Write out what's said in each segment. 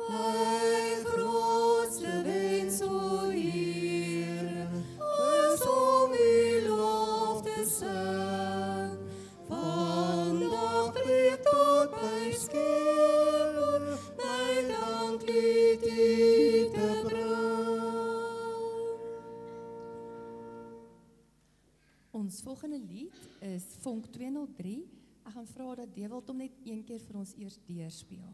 My grootste wens, o Here, is om U lof te sing. Vandag breek tot my skepper, my danklied U te bring. Ons volgende lied is Vonk 203. Ek gaan vra dat Dewald hom net een keer vir ons eers deurspeel.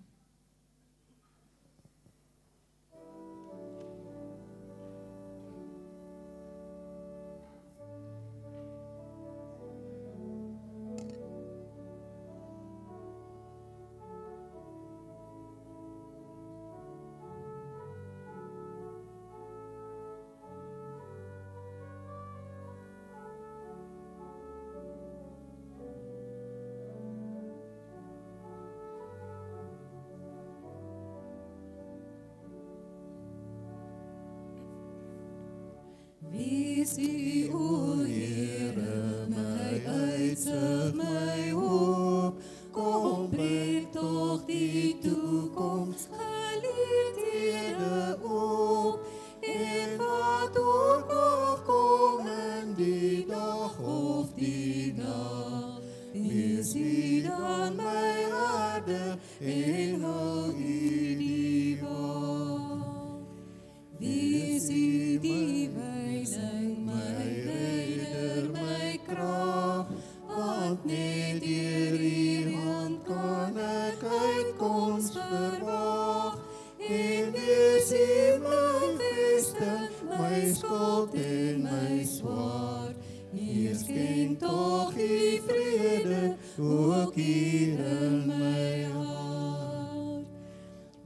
Wees U, o Here, my uitsig, my hoop, kom breek tog die toekoms, geleenthede op, en wat ook nog kom in die dag of die nag, wees U dan my harde, en hou U die waak. Wees U die wysing, my leider, my krag, want net deur U hand kan ek uitkoms verwag. En wees U my vesting, my skild en my swaard, hier skenk tog U vrede, ook hier in my hart.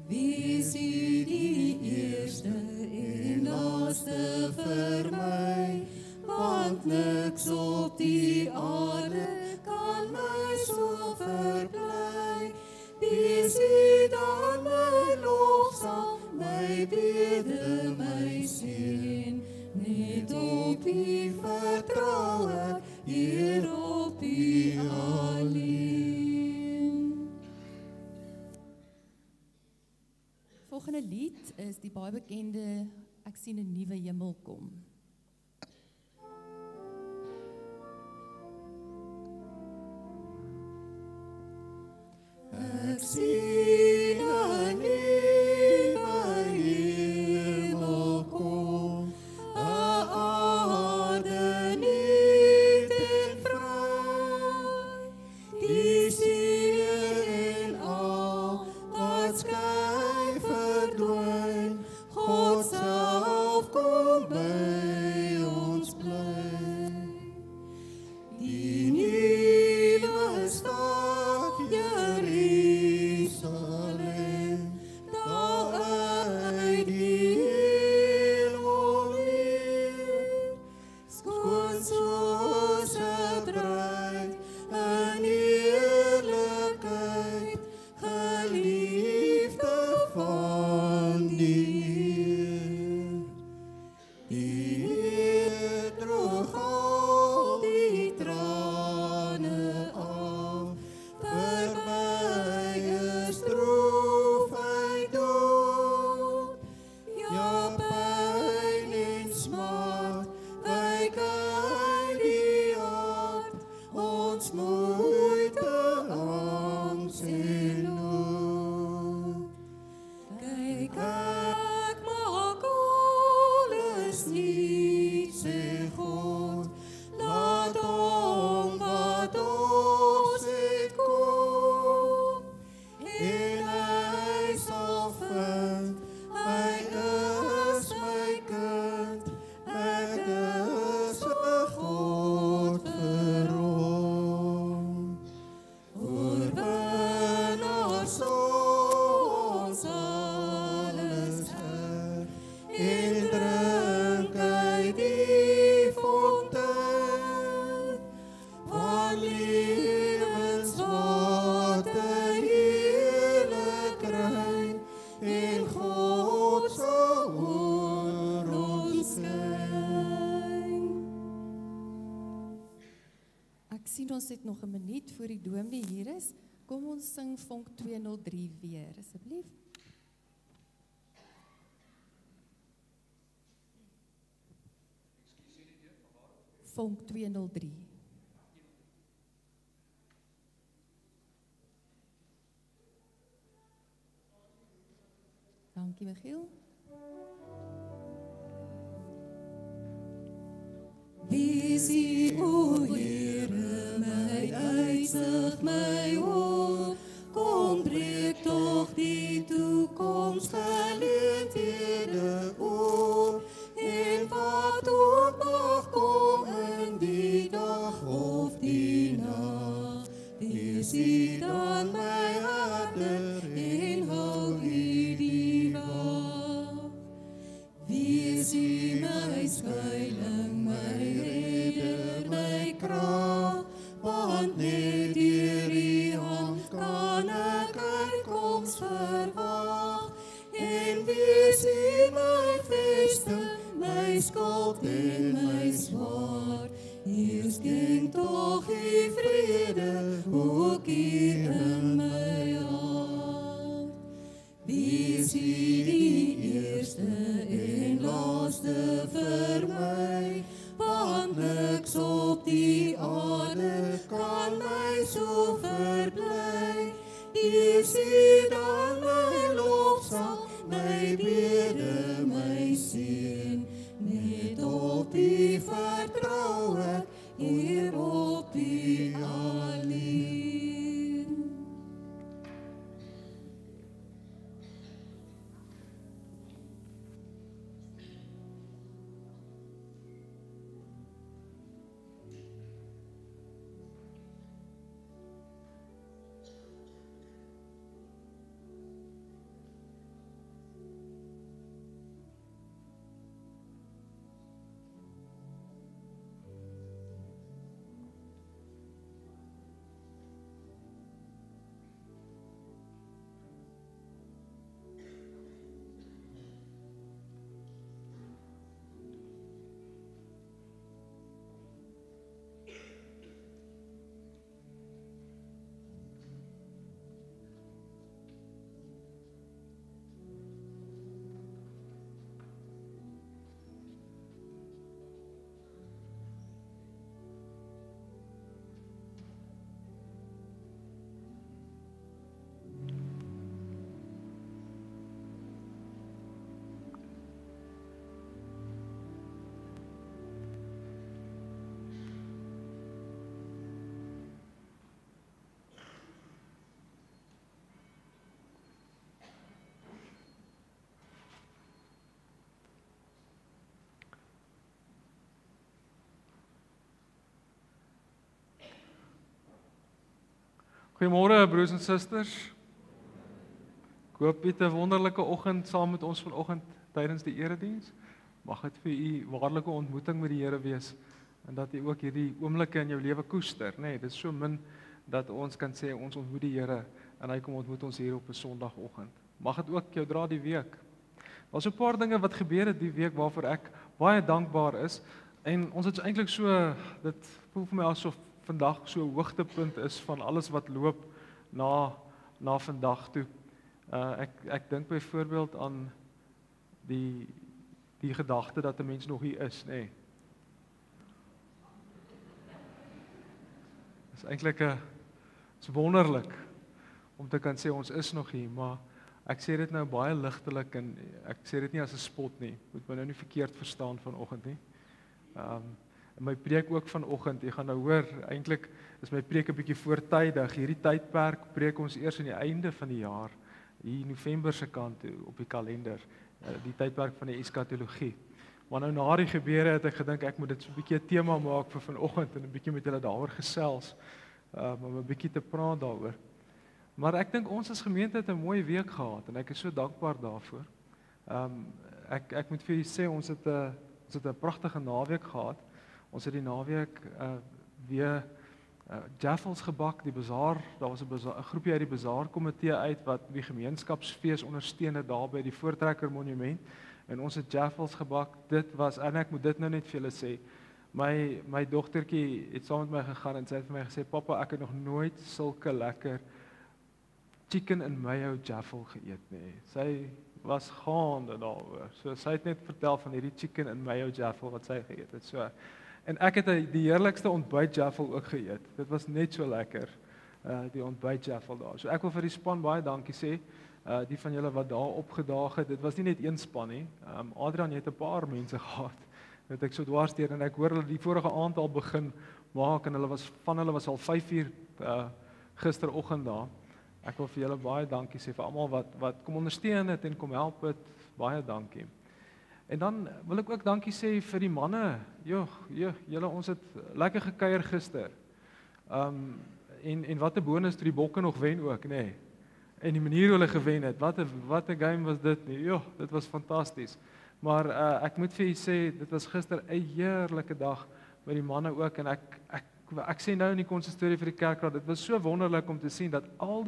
Wees U die eerste en laaste vir my, want niks op die aarde kan my so verbly. Wees U dan my lofsang, my bede, my seën, net op U vertrou ek, hier op U alleen. Volgende lied is die baie bekende Ek sien 'n nuwe hemel kom. Ek sien 'n nuwe hemel kom, 'n aarde nuut en vry. Die see en al wat skyn verdwyn, God self kom by ons bly. Die nuwe stad Jerusalem, daar uit die hemel neer, skoon soos 'n bruid in eerlikheid, geliefde van die Heer. Die Heer droog al die trane af, verby is droefheid dood. Ja, pyn en smart, wyk uit die hart, ons moeite, angs en nood. Kyk, ek maak alles nuut, sê God, laat hom wat ons het kom, en hy sal vind, hy is my kind, ek is 'n God vir hom. Oorwinnaars ons alles her, en drink uit die fontein, van lewenswater heerlik rein, en God sal oor ons skyn. Ek sien ons het nog 'n minuut voor die dominee hier is. Kom ons sing Vonk 203 weer, asseblief. Vonk 203. Dankie Michiel. Wie sien o Here my uitsig, my hoop, kom breek toch die toekomsgeleenthede op, en wat ook mag kom in die dag of die nacht, wees U dan my herder en hou U die wacht. Wees U my skuiling, my redder, my krag, want net deur U hand kan ek uitkoms verwag. En wees U my vesting, my skild en my swaard, hier skenk tog U vrede, ook U in my hart. Wees U die eerste en laaste vir my, want niks op die aarde kan my so verbly. Wees U dan my lofsang, my bede, my seën, net op U vertrou ek, hier op U alleen. Goeiemôre broers en susters. Ek hoop jy het 'n wonderlike oggend saam met ons vanoggend tydens die erediens. Mag dit vir u waarlike ontmoeting met die Here wees en dat u ook hierdie oomblikke in jou lewe koester, nê. Dit is so min dat ons kan sê ons ontmoet die Here en hy kom ontmoet ons hier op 'n Sondagoggend. Mag dit ook jou dra die week. Daar's 'n paar dinge wat gebeur het die week waarvoor ek baie dankbaar is en ons het eintlik so dit voel vir my asof vandag so 'n hoogtepunt is van alles wat loop na vandag toe. Ek dink byvoorbeeld aan die gedagte dat 'n mens nog hier is, nê. Nee. Dit is eintlik is wonderlik om te kan sê ons is nog hier, maar ek sê dit nou baie ligtelik en ek sê dit nie as 'n spot nie. Moet my nou nie verkeerd verstaan vanoggend nie. In my preek ook vanoggend, jy gaan nou hoor, eintlik is my preek 'n bietjie voortydig. Hierdie tydperk preek ons eers aan die einde van die jaar, hier November se kant op die kalender, die tydperk van die eskatologie. Maar nou na die gebeure het ek gedink ek moet dit so 'n bietjie 'n tema maak vir vanoggend en 'n bietjie met julle daaroor gesels, om 'n bietjie te praat daaroor. Maar ek dink ons as gemeente het 'n mooi week gehad en ek is so dankbaar daarvoor. Ek moet vir julle sê ons het 'n pragtige naweek gehad. Ons het die naweek weer jaffels gebak, die bazaar, daar was 'n groepie uit die bazaarkomitee uit wat die gemeenskapsfees ondersteun het daar by die Voortrekker Monument en ons het jaffels gebak. Dit was, en ek moet dit nou net vir julle sê, my dogtertjie het saam met my gegaan en sy het vir my gesê, "Pappa, ek het nog nooit sulke lekker chicken en mayo jaffel geëet nie." Sy was gaande daaroor. So sy het net vertel van hierdie chicken en mayo jaffel wat sy geëet het. So En ek het die heerlikste ontbytjaffel ook geëet. Dit was net so lekker, die ontbytjaffel daar. So ek wil vir die span baie dankie sê, die van julle wat daar opgedaag het. Dit was nie net een span nie. Adrian, jy het 'n paar mense gehad. Wat ek so dwarsteer en ek hoor hulle die vorige aand al begin maak en hulle was al 5:00 gisteroggend daar. Ek wil vir julle baie dankie sê vir almal wat kom ondersteun het en kom help het. Baie dankie. En dan wil ek ook dankie sê vir die manne. Julle ons het lekker gekuier gister. En wat 'n bonus toe die bokke nog wen ook, nê. Nee. En die manier hoe hulle gewen het. Wat 'n game was dit nie. Dit was fantasties. Maar ek moet vir julle sê dit was gister 'n heerlike dag met die manne ook en ek sê nou in die konsistorie vir die kerkraad, dit was so wonderlik om te sien dat al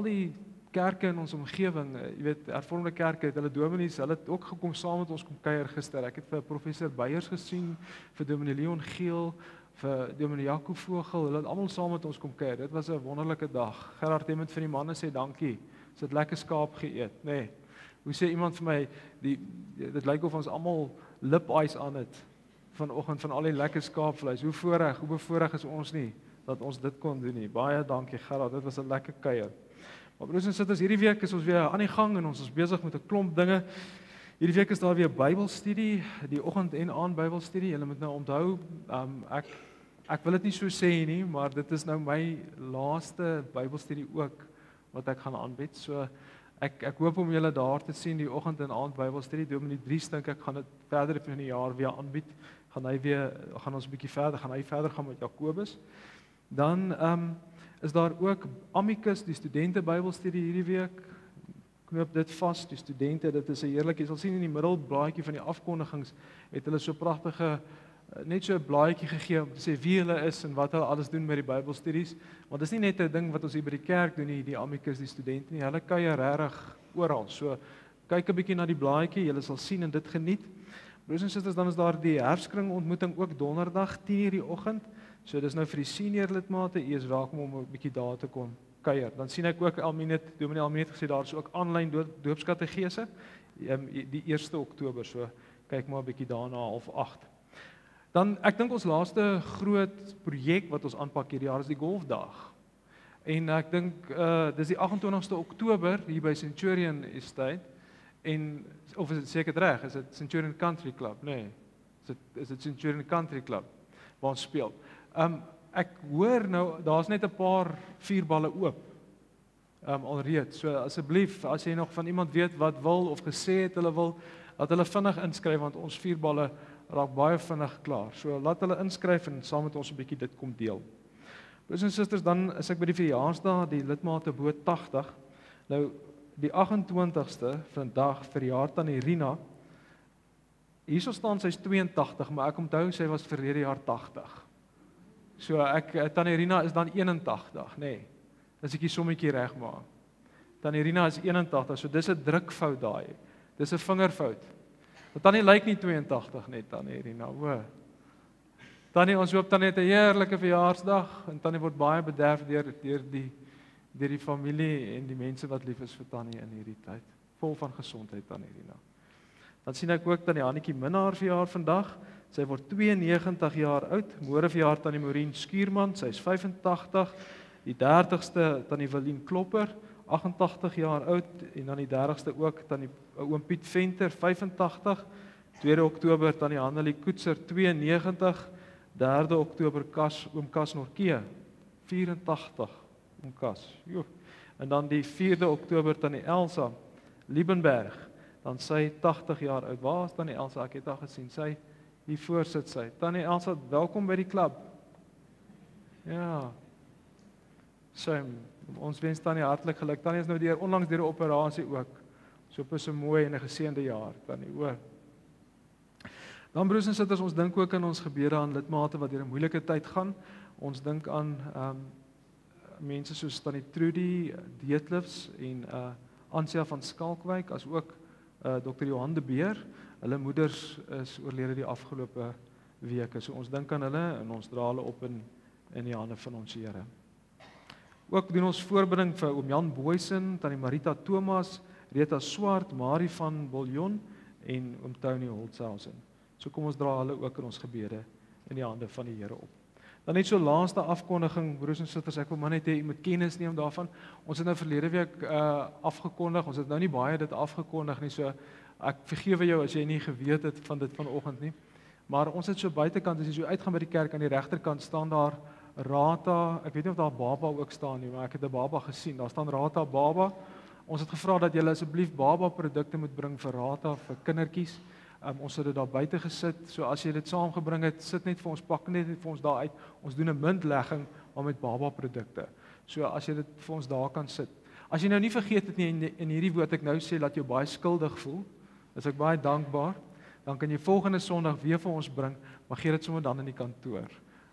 die kerke in ons omgewing, jy weet, hervormde kerke het hulle dominees, hulle het ook gekom saam met ons kom kuier gister. Ek het vir professor Beyers gesien, vir dominee Leon Geel, vir dominee Jaco Vogel, hulle het almal saam met ons kom kuier. Dit was 'n wonderlike dag. Gerard het met vir die manne sê dankie. Ons het lekker skaap geëet, nê. Nee. Hoe sê iemand vir my, dit lyk of ons almal lip-eyes aan het vanoggend van al die lekker skaapvleis. Hoe bevoorreg is ons nie dat ons dit kon doen nie. Baie dankie Gerard, dit was 'n lekker kuier. Maar broers en susters, hierdie week is ons weer aan die gang en ons is besig met 'n klomp dinge. Hierdie week is daar weer Bybelstudie, die oggend en aand Bybelstudie. Julle moet nou onthou, ek wil dit nie so sê nie, maar dit is nou my laaste Bybelstudie ook wat ek gaan aanbied. So ek hoop om julle daar te sien die oggend en aand Bybelstudie. Dominee Dries dink ek gaan dit verder in die jaar weer aanbied. Gaan ons 'n bietjie verder, gaan hy verder gaan met Jakobus. Dan is daar ook Amicus, die studente Bybelstudie hierdie week. Knoop dit vas, die studente, dit is 'n heerlik. Jy sal sien in die middelblaadjie van die afkondigings het hulle so pragtige net so 'n blaadjie gegee om te sê wie hulle is en wat hulle alles doen met die Bybelstudies. Want dit is nie net 'n ding wat ons hier by die kerk doen nie, die Amicus, die studente nie. Hulle kuier regtig oral. So kyk 'n bietjie na die blaadjie, julle sal sien en dit geniet. Broers en susters, dan is daar die herfskring ontmoeting ook donderdag 10:00 die oggend. So dis nou vir die senior lidmate, u is welkom om 'n bietjie daar te kom kuier. Dan sien ek ook dominee Almine het gesê daar is ook aanlyn doopskategese die 1 Oktober. So kyk maar 'n bietjie daarna 7:30. Dan ek dink ons laaste groot projek wat ons aanpak hierdie jaar is die golfdag. En ek dink dis die 28ste Oktober hier by Centurion Estate en of is dit seker reg? Is dit Centurion Country Club? Nee. Is dit Centurion Country Club waar ons speel? Ek hoor nou daar's net 'n paar vuurballe oop. Alreeds. So asseblief as jy nog van iemand weet wat wil of gesê het hulle wil, laat hulle vinnig inskryf want ons vuurballe raak baie vinnig klaar. So laat hulle inskryf en saam met ons 'n bietjie dit kom deel. Broers en susters, dan is ek by die verjaarsdag, die lidmate bo 80. Nou die 28ste vandag verjaar tannie Rina. Hierso staan sy's 82, maar ek onthou sy was verlede jaar 80. So tannie Rina is dan 81, nê. Nee, as ek die sommetjie reg maak. Tannie Rina is 81, so dis 'n drukfout daai. Dis 'n vingerfout. Want tannie lyk nie 82 net, tannie Rina, hoor. Tannie, ons hoop tannie het 'n heerlike verjaarsdag en tannie word baie bederf deur die familie en die mense wat lief is vir tannie in hierdie tyd. Vol van gesondheid, tannie Rina. Dan sien ek ook tannie Hannetjie Minnaar verjaar vandag. Sy word 92 jaar oud. Môre verjaar tannie Maureen Skuurman, sy is 85. Die 30ste tannie Wilien Klopper, 88 jaar oud en dan die 30ste ook tannie oom Piet Venter, 85. 2 Oktober tannie Hanelie Koetser, 92. 3 Oktober oom Kas Norkee, 84. Oom Kas. Jo. En dan die 4de Oktober tannie Elsa Liebenberg, dan sy 80 jaar oud. Waar is tannie Elsa? Ek het haar gesien. Sy hier voor sit sy. Tannie Elsa, welkom by die klub. Ja. Ons wens tannie hartlik geluk. Tannie is nou onlangs deur 'n operasie ook. So op 'n mooi en 'n geseënde jaar, tannie, hoor. Dan broers en susters, ons dink ook in ons gebede aan lidmate wat deur 'n moeilike tyd gaan. Ons dink aan mense soos tannie Trudy Deetlifs en Ansia van Skalkwyk, as ook Dr. Johan de Beer. Hulle moeders is oorlede die afgelope weke. So ons dink aan hulle en ons dra hulle op in die hande van ons Here. Ook doen ons voorbeding vir oom Jan Boysen, tannie Marita Thomas, Rita Swart, Marie van Bouillon en oom Tony Holtzhausen. So kom ons dra hulle ook in ons gebede in die hande van die Here op. Dan net so laaste afkondiging, broers en susters, ek wil maar net hê jy moet kennis neem daarvan. Ons het nou verlede week afgekondig, ons het nou nie baie dit afgekondig nie, so ek vergewe jou as jy nie geweet het van dit vanoggend nie. Maar ons het so buitekant, as jy so uitgaan by die kerk, aan die regterkant staan daar Rata, ek weet nie of daar baba ook staan nie, maar ek het 'n baba gesien, daar staan Rata baba. Ons het gevra dat julle asseblief baba produkte moet bring vir Rata, vir kindertjies. Ons het dit daar buite gesit, so as jy dit saamgebring het, sit net vir ons, pak net vir ons daar uit. Ons doen 'n muntlegging maar met baba produkte. So as jy dit vir ons daar kan sit. As jy nou nie vergeet het nie in hierdie woord ek nou sê laat jou baie skuldig voel, is ek baie dankbaar. Dan kan jy volgende Sondag weer vir ons bring, maar gee dit sommer dan in die kantoor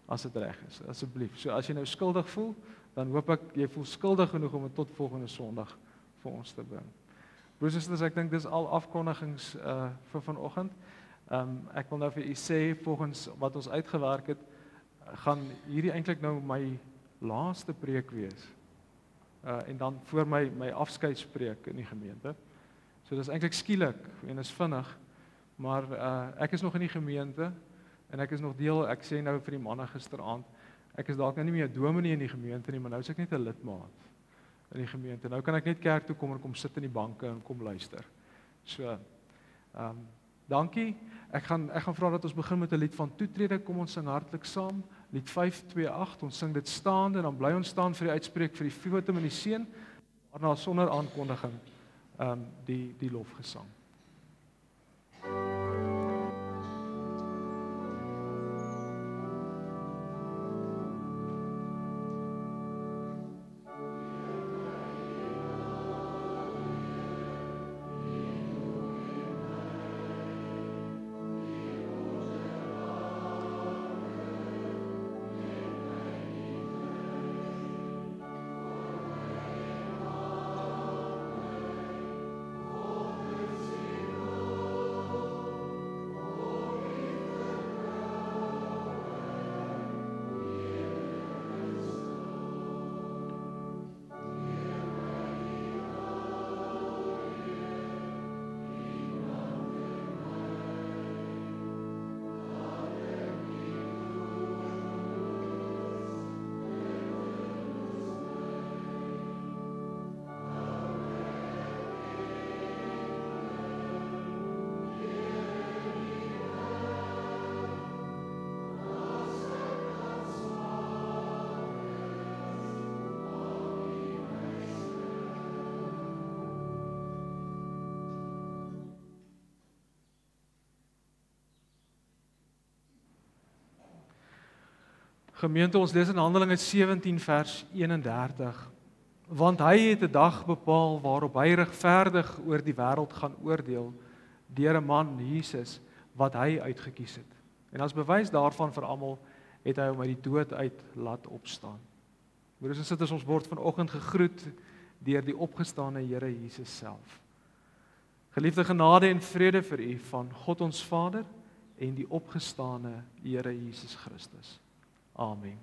as dit reg is, asseblief. So as jy nou skuldig voel, dan hoop ek jy voel skuldig genoeg om dit tot volgende Sondag vir ons te bring. Broers en susters, ek dink dis al afkondigings vir vanoggend. Ek wil nou vir u sê volgens wat ons uitgewerk het, gaan hierdie eintlik nou my laaste preek wees. En dan voor my afskeidspreek in die gemeente. So dis eintlik skielik en is vinnig, maar ek is nog in die gemeente en ek is nog deel, ek sê nou vir die manne gisteraand, ek is dalk nou nie meer 'n dominee in die gemeente nie, maar nou is ek net 'n lidmaat in die gemeente. Nou kan ek net kerk toe kom en kom sit in die banke en kom luister. So, dankie. Ek gaan vra dat ons begin met 'n lied van toetrede. Kom ons sing hartlik saam. Lied 528. Ons sing dit staande en dan bly ons staan vir die uitspreek vir die foto met die seën. Daarna sonder aankondiging die lofgesang. Gemeente, ons lees in Handelinge 17 vers 31. Want hy het 'n dag bepaal waarop hy regverdig oor die wêreld gaan oordeel deur 'n man, Jesus, wat hy uitgekies het. En as bewys daarvan vir almal het hy hom uit die dood uit laat opstaan. Broers en susters, ons word vanoggend gegroet deur die opgestane Here Jesus self. Geliefde, genade en vrede vir u van God ons Vader en die opgestane Here Jesus Christus. Amen.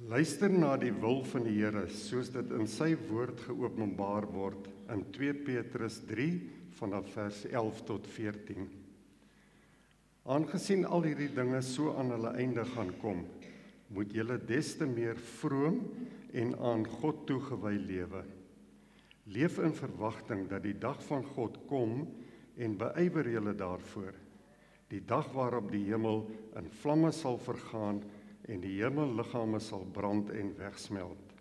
Luister na die wil van die Here, soos dit in sy woord geopenbaar word in 2 Petrus 3 vanaf vers 11 tot 14. Aangesien al hierdie dinge so aan hulle einde gaan kom, moet julle des te meer vroom en aan God toegewy lewe. Leef in verwagting dat die dag van God kom en beywer julle daarvoor. Die dag waarop die hemel in vlamme sal vergaan en die hemelliggame sal brand en wegsmelt.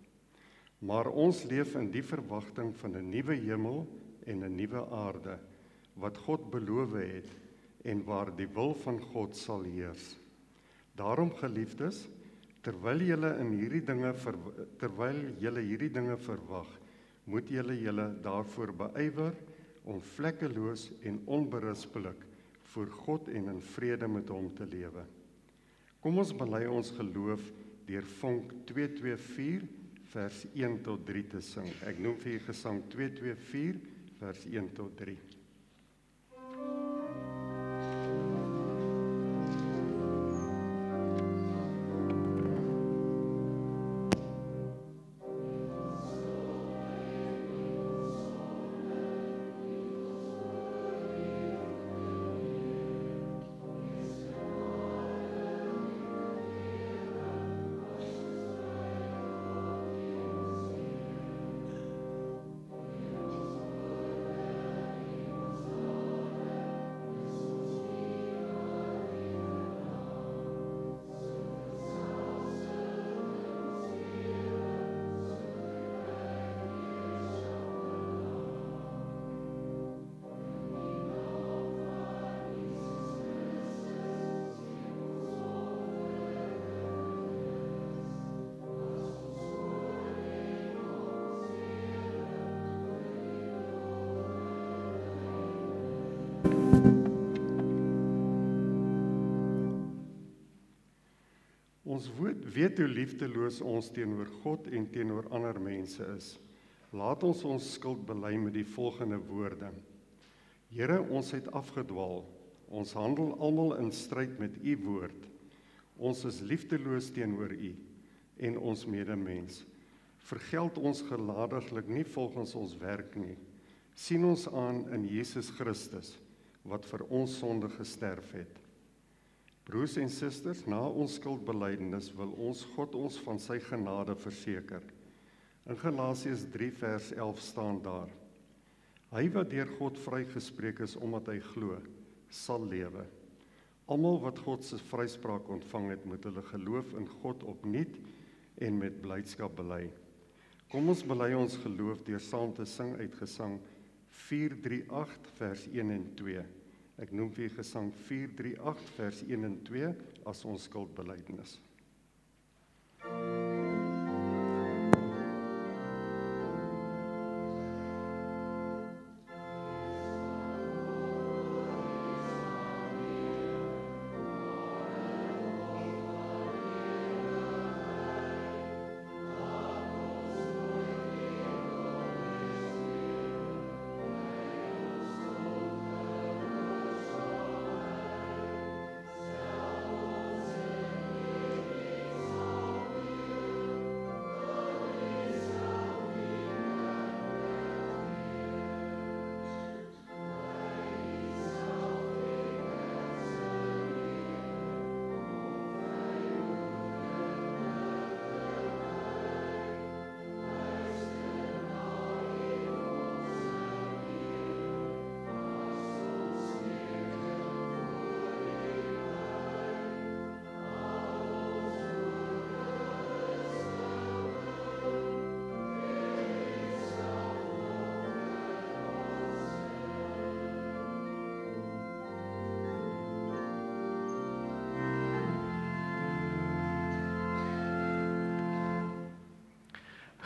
Maar ons leef in die verwagting van 'n nuwe hemel en 'n nuwe aarde, wat God beloof het en waar die wil van God sal heers. Daarom, geliefdes, terwyl julle hierdie dinge verwag, moet julle daarvoor beywer om vlekkeloos en onberispelik voor God en in vrede met hom te lewe. Kom ons bely ons geloof deur Vonk 224 vers 1 tot 3 te sing. Ek noem vir julle gesang 224 vers 1 tot 3. Ons weet hoe liefdeloos ons teenoor God en teenoor ander mense is. Laat ons skuld bely met die volgende woorde. Here, ons het afgedwaal. Ons handel almal in stryd met u woord. Ons is liefdeloos teenoor u en ons medemens. Vergeld ons geladiglik nie volgens ons werk nie. Sien ons aan in Jesus Christus, wat vir ons sonde gesterf het. Broers en susters, na ons skuldbelydenis wil ons God ons van sy genade verseker. In Galasiërs 3 vers 11 staan daar: Hy wat deur God vrygespreek is omdat hy glo, sal lewe. Almal wat God se vryspraak ontvang het, moet hulle geloof in God opnuut en met blydskap bely. Kom ons bely ons geloof deur saam te sing uit Gesang 438 vers 1 en 2. Ek noem vir Gesang 438 vers 1 en 2 as ons skuldbelydenis.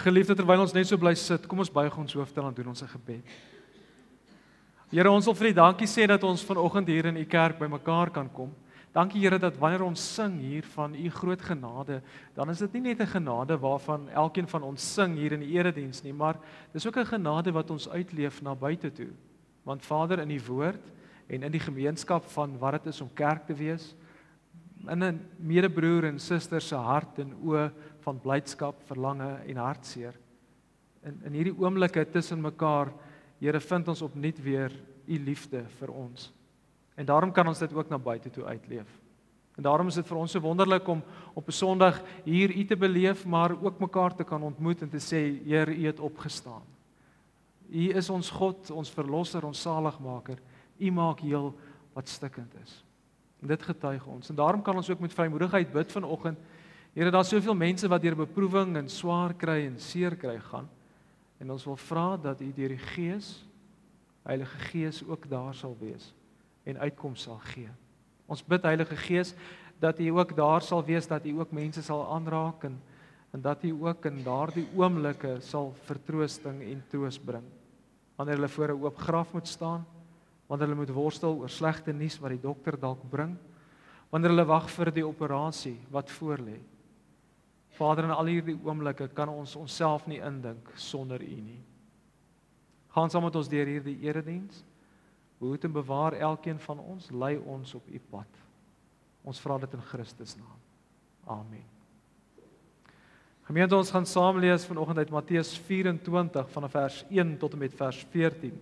Geliefde, terwyl ons net so bly sit, kom ons buig ons hoofde en doen ons 'n gebed. Here, ons wil vir U dankie sê dat ons vanoggend hier in U kerk bymekaar kan kom. Dankie Here dat wanneer ons sing hier van U groot genade, dan is dit nie net 'n genade waarvan elkeen van ons sing hier in die erediens nie, maar dis ook 'n genade wat ons uitleef na buite toe. Want Vader, in U woord en in die gemeenskap van wat dit is om kerk te wees, in 'n medebroer en suster se hart en oë van blydskap, verlange en hartseer. In hierdie oomblikke tussen mekaar, Here, vind ons opnuut weer u liefde vir ons. En daarom kan ons dit ook na buite toe uitleef. En daarom is dit vir ons so wonderlik om op 'n Sondag hier u te beleef, maar ook mekaar te kan ontmoet en te sê, Heer, u het opgestaan. U is ons God, ons verlosser, ons saligmaker. U maak heel wat stikkend is. En dit getuig ons. En daarom kan ons ook met vrymoedigheid bid vanoggend. Here, daar's soveel mense wat deur beproewing en swaar kry en seer kry gaan. En ons wil vra dat u deur die Gees, Heilige Gees ook daar sal wees en uitkoms sal gee. Ons bid, Heilige Gees, dat u ook daar sal wees, dat u ook mense sal aanraak en dat u ook in daardie oomblikke sal vertroosting en troos bring. Wanneer hulle voor 'n oop graf moet staan, wanneer hulle moet worstel oor slegte nuus wat die dokter dalk bring, wanneer hulle wag vir die operasie wat voorlê. Vader, in al hierdie oomblikke kan ons onsself nie indink sonder u nie. Gaan saam met ons deur hierdie erediens. Behoed en bewaar elkeen van ons, lei ons op u pad. Ons vra dit in Christus naam. Amen. Gemeente, ons gaan saam lees vanoggend uit Matteus 24 vanaf vers 1 tot en met vers 14.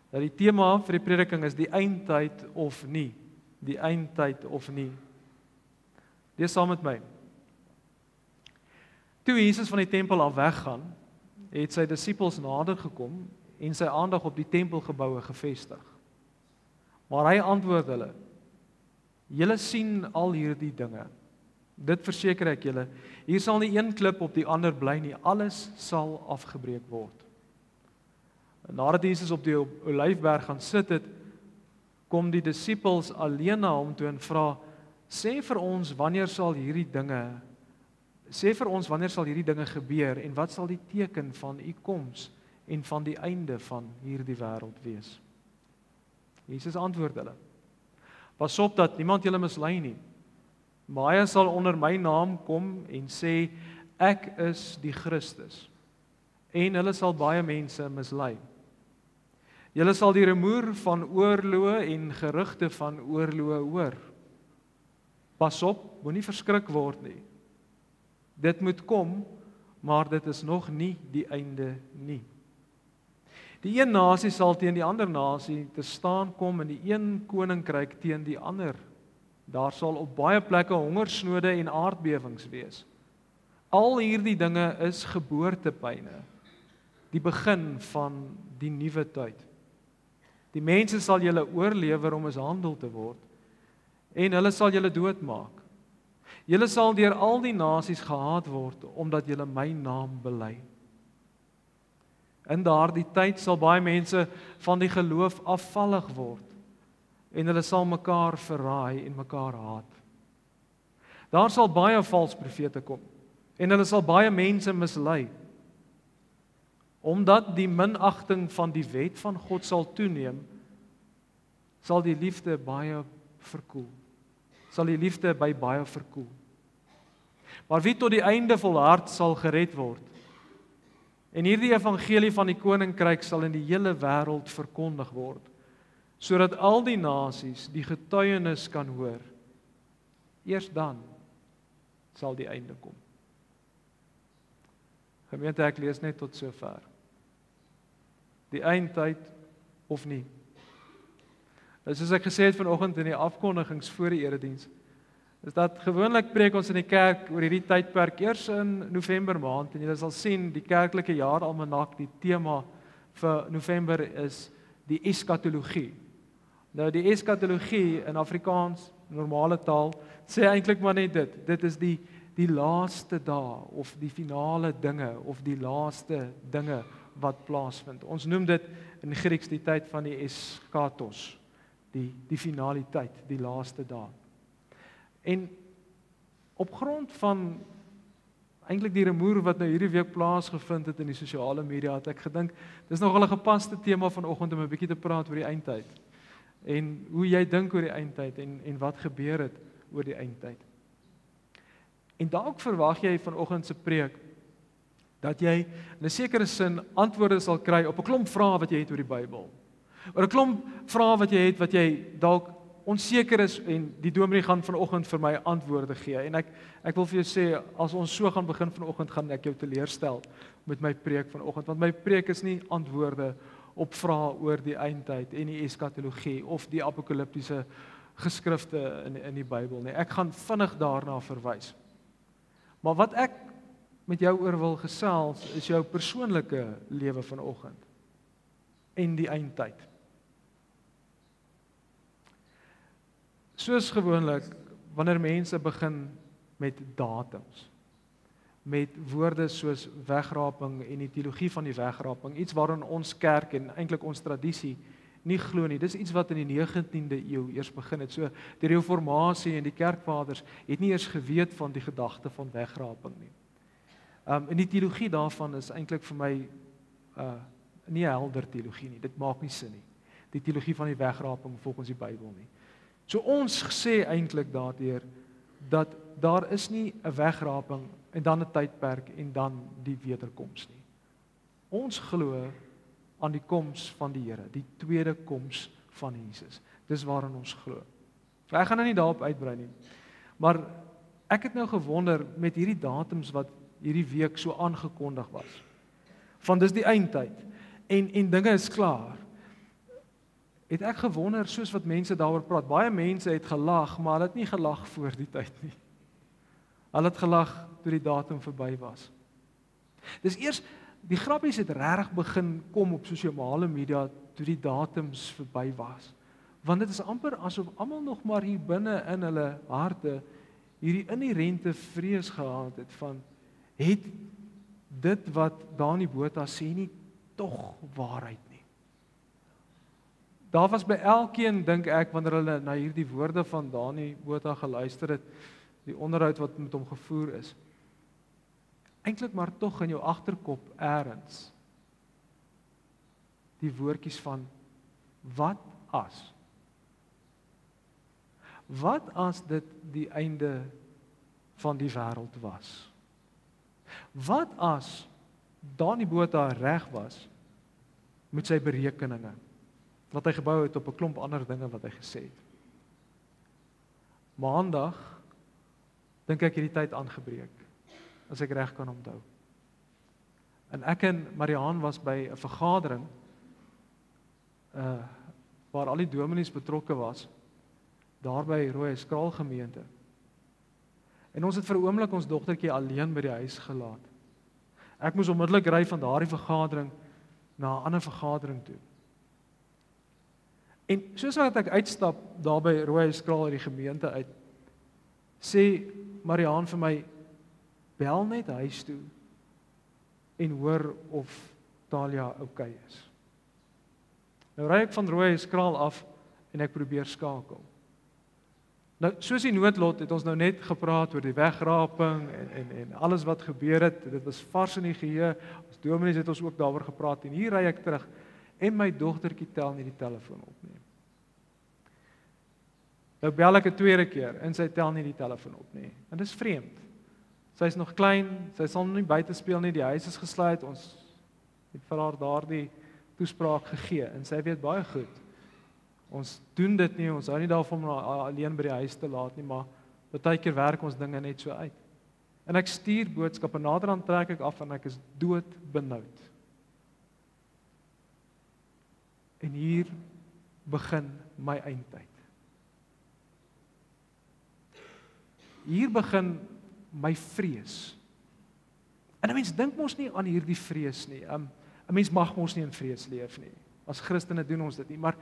Dat die tema vir die prediking is die eindtyd of nie. Die eindtyd of nie. Lees saam met my. Toe Jesus van die tempel af weggaan, het sy disippels nader gekom en sy aandag op die tempelgeboue gefestig. Maar hy antwoord hulle, julle sien al hierdie dinge. Dit verseker ek julle, hier sal nie een klip op die ander bly nie, alles sal afgebreek word. En nadat Jesus op die Olyfberg gaan sit het, kom die disippels alleen na hom toe en vra, sê vir ons wanneer sal hierdie dinge gebeur en wat sal die teken van u koms en van die einde van hierdie wêreld wees? Jesus antwoord hulle, pas op dat niemand julle mislei nie. Baie sal onder my naam kom en sê, ek is die Christus. En hulle sal baie mense mislei. Julle sal die rumoer van oorloë en gerugte van oorloë hoor. Pas op, moenie verskrik word nie. Dit moet kom, maar dit is nog nie die einde nie. Die een nasie sal teen die ander nasie te staan kom en die een koninkryk teen die ander. Daar sal op baie plekke hongersnode en aardbewings wees. Al hierdie dinge is geboortepyne, die begin van die nuwe tyd. Die mense sal julle oorlewer om mishandel te word, en hulle sal julle doodmaak. Julle sal deur al die nasies gehaat word, omdat julle my naam bely. In daardie tyd sal baie mense van die geloof afvallig word, en hulle sal mekaar verraai en mekaar haat. Daar sal baie valse profete kom, en hulle sal baie mense mislei. Omdat die minagting van die wet van God sal toeneem, sal die liefde baie verkoel. Sal die liefde by baie verkoel. Maar wie tot die einde volhard sal gered word. En hierdie evangelie van die koninkryk sal in die hele wêreld verkondig word, sodat al die nasies die getuienis kan hoor. Eers dan sal die einde kom. Gemeente, ek lees net tot sover. Die eindtyd of nie. Soos ek gesê het vanoggend in die afkondigings voor die erediens, is dat gewoonlik preek ons in die kerk oor hierdie tydperk eers in November maand, en julle sal sien die kerklike jaaralmanak, die tema vir November is die eskatologie. Nou die eskatologie in Afrikaans, normale taal, sê eintlik maar net dit is die laaste dae, of die finale dinge, of die laaste dinge wat plaasvind. Ons noem dit in Grieks die tyd van die eskatos, die finaliteit, die laaste dae. En op grond van eintlik die rumoer wat nou hierdie week plaasgevind het in die sosiale media, het ek gedink, dis nogal 'n gepaste tema vanoggend om 'n bietjie te praat oor die eindtyd. En hoe jy dink oor die eindtyd en wat gebeur het oor die eindtyd. En dalk verwag jy vanoggend se preek dat jy in 'n sekere sin antwoorde sal kry op 'n klomp vrae wat jy het oor die Bybel. Oor 'n klomp vrae wat jy het wat jy dalk onseker is en die dominee gaan vanoggend vir my antwoorde gee. En ek wil vir jou sê, as ons so gaan begin vanoggend, gaan ek jou teleurstel met my preek vanoggend, want my preek is nie antwoorde op vrae oor die eindtyd en die eskatologie of die apokaliptiese geskrifte in die Bybel nie. Ek gaan vinnig daarna verwys. Maar wat ek met jou oor wil gesels is jou persoonlike lewe vanoggend en die eindtyd. Soos gewoonlik, wanneer mense begin met datums, met woorde soos wegraping en die teologie van die wegraping, iets waarin ons kerk en eintlik ons tradisie nie glo nie. Dis iets wat in die 19de eeu eers begin het. So die reformatie en die kerkvaders het nie eers geweet van die gedagte van wegraping nie. En die teologie daarvan is eintlik vir my nie 'n helder teologie nie. Dit maak nie sin nie. Die teologie van die wegraping volgens die Bybel nie. So ons sê eintlik daardeur dat daar is nie 'n wegraping en dan 'n tydperk en dan die wederkoms nie. Ons glo aan die koms van die Here, die tweede koms van Jesus. Dis waarin ons glo. Ek gaan nou nie daarop uitbrei nie. Maar ek het nou gewonder met hierdie datums wat hierdie week so aangekondig was. Van dis die eindtyd en dinge is klaar. Het ek gewonder soos wat mense daaroor praat. Baie mense het gelag, maar hulle het nie gelag voor die tyd nie. Hulle het gelag toe die datum verby was. Dis eers die grappies het regtig begin kom op sosiale media toe die datums verby was. Want dit is amper asof almal nog maar hier binne in hulle harte hierdie inherente vrees gehad het van het dit wat Dani Botha sê nie tog waarheid nie. Daar was by elkeen, dink ek, wanneer hulle na hierdie woorde van Dani Botha geluister het, die onderhoud wat met hom gevoer is, eintlik maar tog in jou agterkop eers die woordjies van wat as? Wat as dit die einde van die wêreld was? Wat as Dani Botha reg was met sy berekeninge wat hy gebou het op 'n klomp ander dinge wat hy gesê het? Maandag dink ek hierdie tyd aangebreek, as ek reg kan onthou. En ek en Mariaan was by 'n vergadering waar al die dominees betrokke was, daar by Rooieskraal gemeente. En ons het vir 'n oomblik ons dogtertjie alleen by die huis gelaat. Ek moes onmiddellik ry van daardie vergadering na 'n ander vergadering toe. En soos wat ek uitstap daar by Rooieskraal uit die gemeente uit, sê Mariaan vir my, bel net huis toe en hoor of Talia okay is. Nou ry ek van Rooieskraal af en ek probeer skakel. Nou, soos die noodlot het ons nou net gepraat oor die wegraping en alles wat gebeur het. Dit was vars in die geheue. Ons dominees het ons ook daaroor gepraat en hier ry ek terug en my dogtertjie tel nie die telefoon op nie. Nou bel ek 'n tweede keer en sy tel nie die telefoon op nie. En dis vreemd. Sy is nog klein, sy sal nie buite speel nie, die huis is gesluit. Ons het vir haar daardie toespraak gegee en sy weet baie goed. Ons doen dit nie, ons hou nie daarvan om alleen by die huis te laat nie, maar baie keer werk ons dinge net so uit. En ek stuur boodskappe, naderhand trek ek af en ek is doodbenoud. En hier begin my eindtyd. Hier begin my vrees. En 'n mens dink mos nie aan hierdie vrees nie. 'n Mens mag mos nie in vrees leef nie. As Christene doen ons dit nie, maar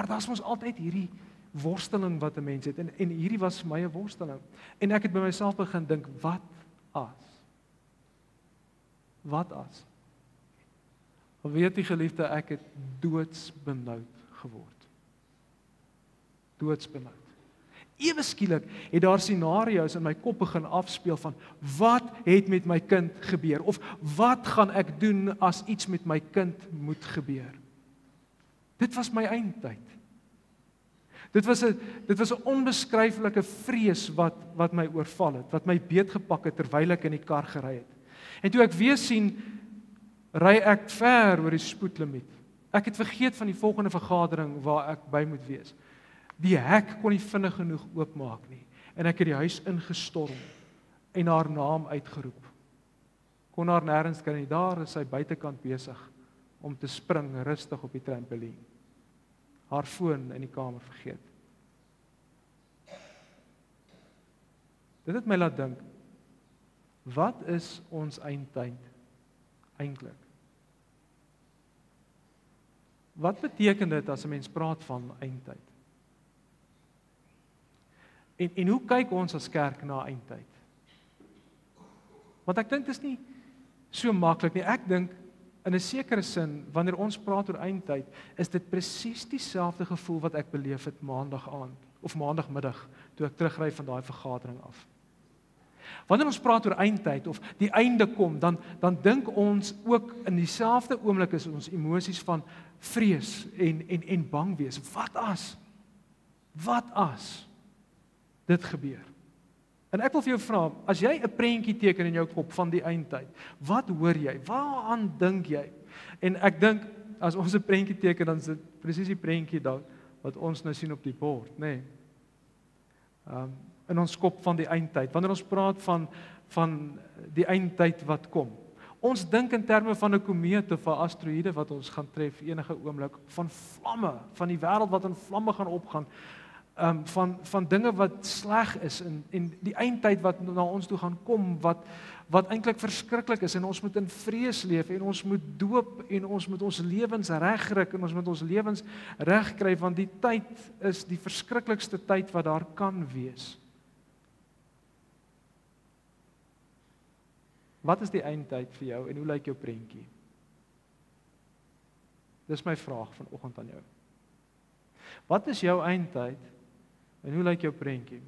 daar's mos altyd hierdie worsteling wat 'n mens het en hierdie was vir my 'n worsteling. En ek het by myself begin dink, wat as? Wat as? Weet jy geliefde, ek het doodsbenoud geword. Doodsbenoud. Ewe skielik het daar scenario's in my kop begin afspeel van wat het met my kind gebeur of wat gaan ek doen as iets met my kind moet gebeur. Dit was my eindtyd. Dit was 'n onbeskryflike vrees wat my oorval het, wat my beetgepak het terwyl ek in die kar gery het. En toe ek weer sien, ry ek ver oor die spoedlimiet. Ek het vergeet van die volgende vergadering waar ek by moet wees. Die hek kon nie vinnig genoeg oopmaak nie. En ek het die huis ingestorm en haar naam uitgeroep. Kon haar nêrens kry nie, daar is sy buitekant besig om te spring rustig op die trampolien. Haar foon in die kamer vergeet. Dit het my laat dink, wat is ons eindtyd eintlik? Wat beteken dit as 'n mens praat van eindtyd? En hoe kyk ons as kerk na eindtyd? Want ek dink dit is nie so maklik nie. Ek dink in 'n sekere sin, wanneer ons praat oor eindtyd, is dit presies dieselfde gevoel wat ek beleef het maandag aand of maandagmiddag toe ek terugry van daai vergadering af. Wanneer ons praat oor eindtyd of die einde kom, dan dink ons ook in dieselfde oomblik is ons emosies van vrees en bang wees. Wat as dit gebeur? En ek wil vir jou vra, as jy 'n prentjie teken in jou kop van die eindtyd, wat hoor jy? Waaraan dink jy? En ek dink as ons 'n prentjie teken, dan is dit presies die prentjie wat ons nou sien op die bord, nê? In ons kop van die eindtyd. Wanneer ons praat van die eindtyd wat kom. Ons dink in terme van 'n komeet of 'n asteroïde wat ons gaan tref enige oomblik, van vlamme, van die wêreld wat in vlamme gaan opgaan. Van dinge wat sleg is en die eindtyd wat na ons toe gaan kom, wat eintlik verskriklik is en ons moet in vrees leef en ons moet doop en ons moet ons lewens regryk en ons moet ons lewens regkry, want die tyd is die verskriklikste tyd wat daar kan wees. Wat is die eindtyd vir jou en hoe lyk jou prentjie? Dis my vraag vanoggend aan jou. Wat is jou eindtyd? En hoe lyk jou prentjie?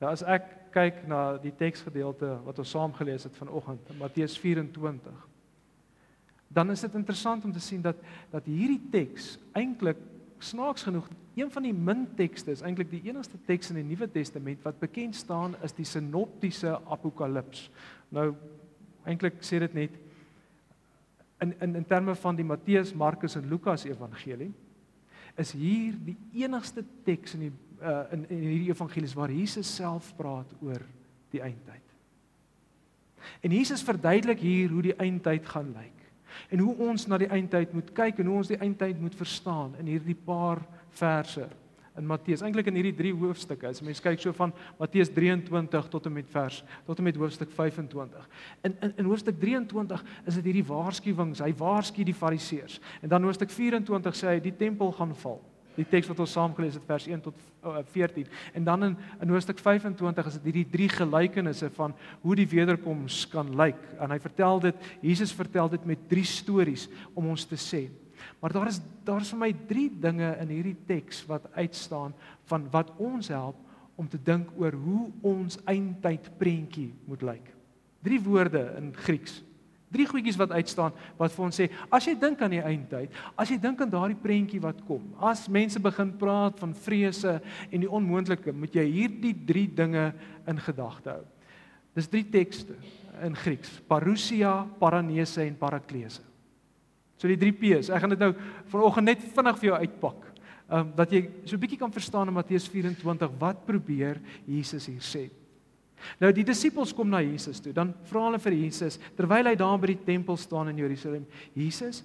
Nou as ek kyk na die teksgedeelte wat ons saam gelees het vanoggend, Matteus 24, dan is dit interessant om te sien dat hierdie teks eintlik snaaks genoeg een van die min tekste is eintlik die enigste teks in die Nuwe Testament wat bekend staan as die sinoptiese apokalips. Nou eintlik sê dit net in terme van die Matteus, Markus en Lukas evangelie is hier die enigste teks in hierdie evangelies waar Jesus self praat oor die eindtyd. En Jesus verduidelik hier hoe die eindtyd gaan lyk. En hoe ons na die eindtyd moet kyk en hoe ons die eindtyd moet verstaan in hierdie paar verse in Matteus. Eintlik in hierdie 3 hoofstukke. As mens kyk so van Matteus 23 tot en met hoofstuk 25. In hoofstuk 23 is dit hierdie waarskuwings. Hy waarsku die Fariseërs. En dan hoofstuk 24 sê hy die tempel gaan val. Die teks wat ons saam gelees het vers 1 tot 14. En dan in hoofstuk 25 is dit hierdie 3 gelykenisse van hoe die wederkoms kan lyk. En Jesus vertel dit met 3 stories om ons te sê. Maar daar is vir my 3 dinge in hierdie teks wat uitstaan van wat ons help om te dink oor hoe ons eindtyd prentjie moet lyk. 3 woorde in Grieks. 3 goedjies wat uitstaan wat vir ons sê, as jy dink aan die eindtyd, as jy dink aan daardie prentjie wat kom, as mense begin praat van vrese en die onmoontlike, moet jy hierdie 3 dinge in gedagte hou. Dis 3 tekste in Grieks: parousia, paranese en paraklese. So die 3 P's. Ek gaan dit nou vanoggend net vinnig vir jou uitpak, dat jy so 'n bietjie kan verstaan in Matteus 24 wat probeer Jesus hier sê. Nou die disippels kom na Jesus toe, dan vra hulle vir Jesus, terwyl hy daar by die tempel staan in Jerusalem, Jesus,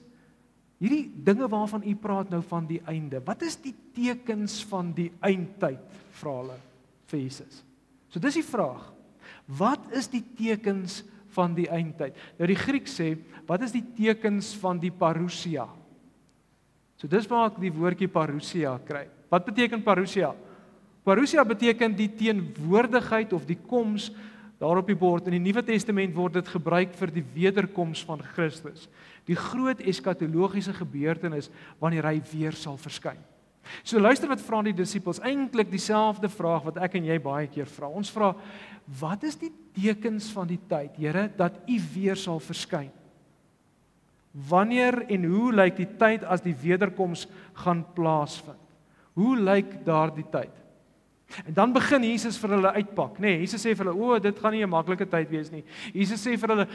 hierdie dinge waarvan u praat nou van die einde, wat is die tekens van die eindtyd, vra hulle vir Jesus. So dis die vraag, wat is die tekens van die eindtyd? Nou die Griek sê, wat is die tekens van die parousia? So dis waar ek die woordjie parousia kry. Wat beteken parousia? Parousia beteken die teenwoordigheid of die koms daar op die bord. In die Nuwe Testament word dit gebruik vir die wederkoms van Christus. Die groot eskatologiese gebeurtenis wanneer hy weer sal verskyn. So luister wat vra die disippels, eintlik dieselfde vraag wat ek en jy baie keer vra. Ons vra, wat is die tekens van die tyd, Here, dat u weer sal verskyn? Wanneer en hoe lyk die tyd as die wederkoms gaan plaasvind? Hoe lyk daardie tyd? En dan begin Jesus vir hulle uitpak, nê? Jesus sê vir hulle, dit gaan nie 'n maklike tyd wees nie. Jesus sê vir hulle,